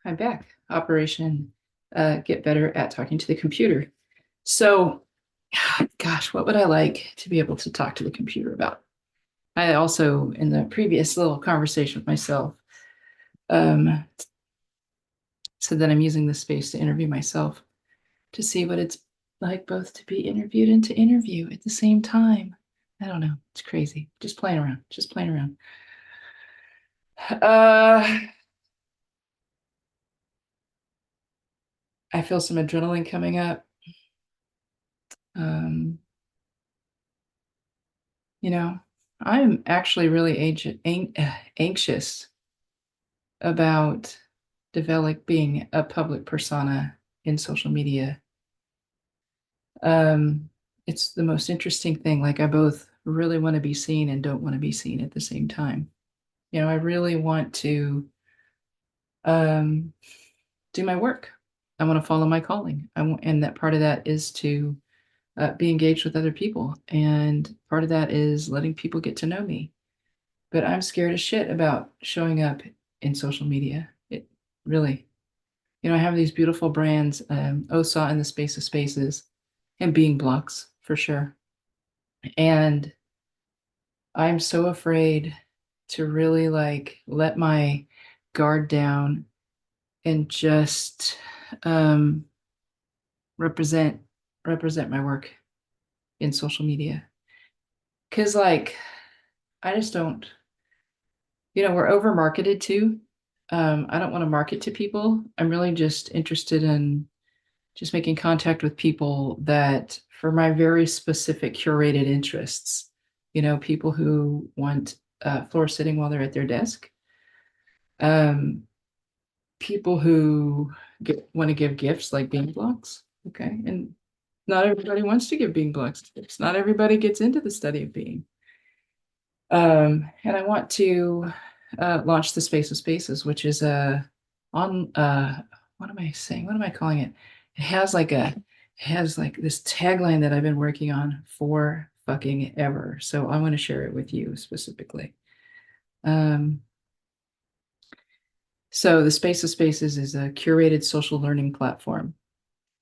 I'm back. Operation Get Better at Talking to the Computer. So, gosh, what would I like to be able to talk to the computer about? I also, in the previous little conversation with myself, um, said that I'm using this space to interview myself to see what it's like both to be interviewed and to interview at the same time. I don't know. It's crazy. Just playing around. Just playing around. Uh, I feel some adrenaline coming up. Um, You know, I'm actually really anxious about developing a public persona in social media. Um, it's the most interesting thing. Like, I both really want to be seen and don't want to be seen at the same time. I really want to um, do my work. I want to follow my calling. And that part of that is to be engaged with other people. And part of that is letting people get to know me. But I'm scared as shit about showing up in social media. It really, I have these beautiful brands, OSA and the Space of Spaces, and Being Blocks for sure. And I'm so afraid to really like let my guard down and just um, represent represent my work in social media. Because like I just don't, we're over marketed too. I don't want to market to people. I'm really just interested in just making contact with people that, for my very specific curated interests, people who want floor sitting while they're at their desk, um, people who want to give gifts like being blocks. Okay. And not everybody wants to give being blocks gifts. Not everybody gets into the study of being. And I want to launch the Space of Spaces, which is a on what am I saying? What am I calling it? It has like this tagline that I've been working on for fucking ever. So I want to share it with you specifically. Um, so the Space of Spaces is a curated social learning platform.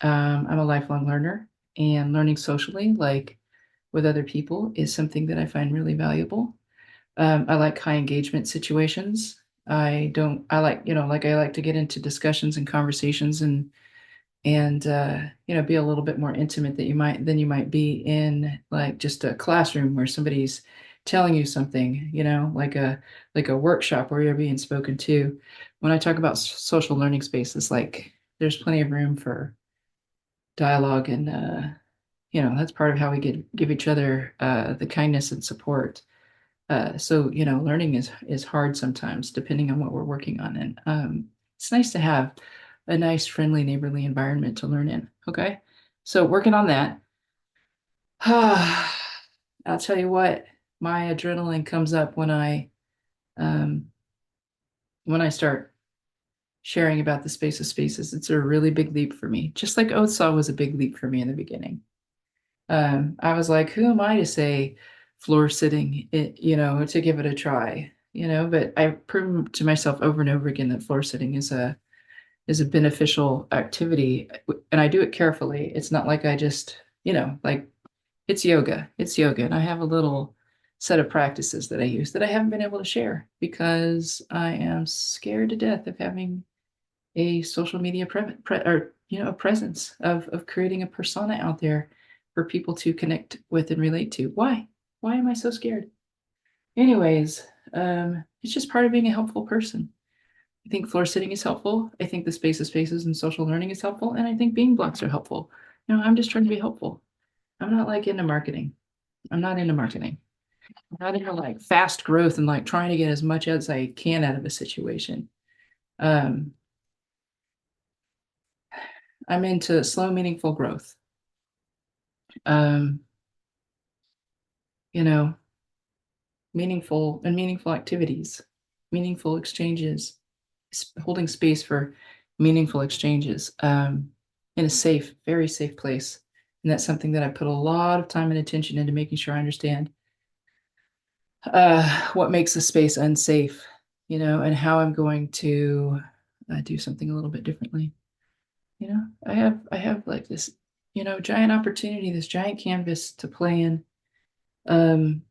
I'm a lifelong learner, and learning socially, like with other people, is something that I find really valuable. I like high engagement situations. I don't, I like, like I like to get into discussions and conversations and be a little bit more intimate than you might be in like just a classroom where somebody's telling you something, like a workshop where you're being spoken to. When I talk about social learning spaces, like there's plenty of room for dialogue and that's part of how we give each other the kindness and support. So learning is hard sometimes, depending on what we're working on, and it's nice to have a nice, friendly, neighborly environment to learn in. Okay, so working on that. I'll tell you what, my adrenaline comes up um, when I start sharing about the Space of Spaces. It's a really big leap for me, just like Oathsaw was a big leap for me in the beginning. I was like, who am I to say floor sitting, to give it a try, but I've proven to myself over and over again that floor sitting is a beneficial activity, and I do it carefully. It's not like I just, like it's yoga. It's yoga, and I have a little set of practices that I use that I haven't been able to share because I am scared to death of having a social media or a presence of creating a persona out there for people to connect with and relate to. Why am I so scared? Anyways, it's just part of being a helpful person. I think floor sitting is helpful. I think the Space of Spaces and social learning is helpful, and I think being blocks are helpful. I'm just trying to be helpful. I'm not like into marketing. I'm not into marketing. I'm not into like fast growth and like trying to get as much as I can out of a situation. Um, I'm into slow, meaningful growth. Um, you know, meaningful activities, meaningful exchanges, holding space for meaningful exchanges in a safe, very safe place. And that's something that I put a lot of time and attention into making sure I understand what makes a space unsafe, and how I'm going to do something a little bit differently. I have like this, giant opportunity, this giant canvas to play in. Um,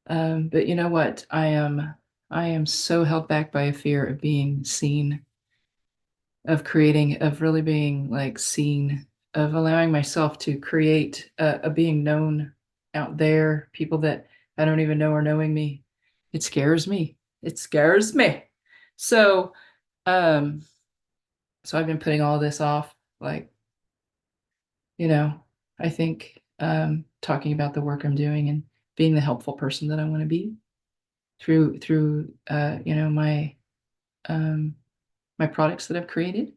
but you know what? I am so held back by a fear of being seen, of creating, of really being like seen, of allowing myself to create a being known out there, people that I don't even know are knowing me. It scares me. It scares me. So, um, so I've been putting all this off, like, you know, I think talking about the work I'm doing and being the helpful person that I want to be through my um, my products that I've created.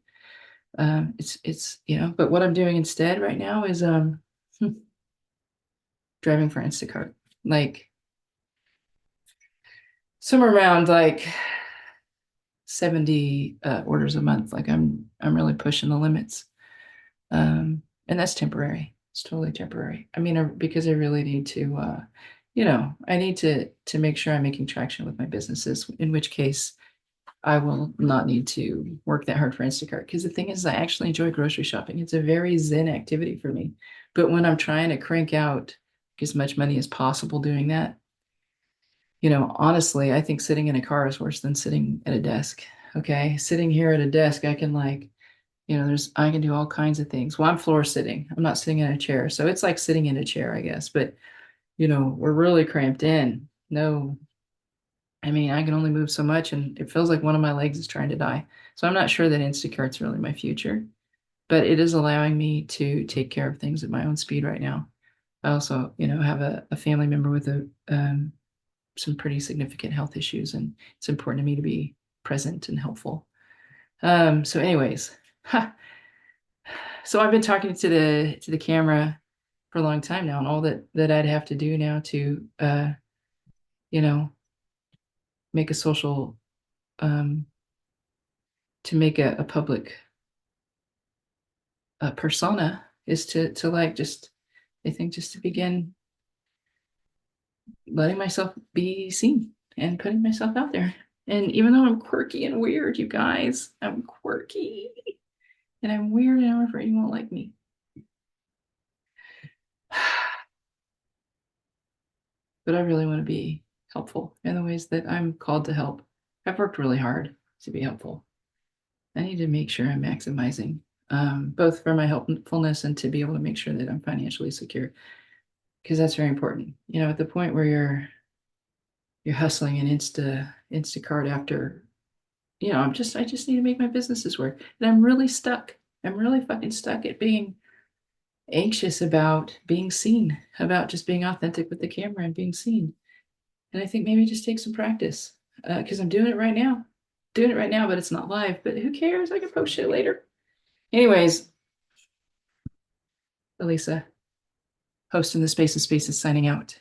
It's but what I'm doing instead right now is driving for Instacart, like somewhere around like 70 orders a month. Like I'm really pushing the limits, and that's temporary. It's totally temporary. I mean, because I really need to, I need to make sure I'm making traction with my businesses. In which case, I will not need to work that hard for Instacart. Because the thing is, I actually enjoy grocery shopping. It's a very zen activity for me. But when I'm trying to crank out as much money as possible doing that, honestly, I think sitting in a car is worse than sitting at a desk. Okay. Sitting here at a desk, I can I can do all kinds of things. Well, I'm floor sitting. I'm not sitting in a chair. So it's like sitting in a chair, I guess. But, we're really cramped in. No, I mean, I can only move so much and it feels like one of my legs is trying to die. So I'm not sure that Instacart's really my future, but it is allowing me to take care of things at my own speed right now. I also, have a family member with some pretty significant health issues, and it's important to me to be present and helpful. So anyways, so I've been talking to the camera for a long time now, and all that I'd have to do now to you know make a social um, to make a public persona is to like just I think just to begin letting myself be seen and putting myself out there. And even though I'm quirky and weird, you guys, I'm quirky and I'm weird and I'm afraid you won't like me. But I really want to be helpful in the ways that I'm called to help. I've worked really hard to be helpful. I need to make sure I'm maximizing both for my helpfulness and to be able to make sure that I'm financially secure, because that's very important. At the point where you're hustling an Instacart after, I just need to make my businesses work. And I'm really stuck. I'm really fucking stuck at being anxious about being seen, about just being authentic with the camera and being seen. And I think maybe just take some practice because I'm doing it right now. Doing it right now, but it's not live. But who cares? I can post shit later. Anyways, Elisa, hosting the Space of Spaces, signing out.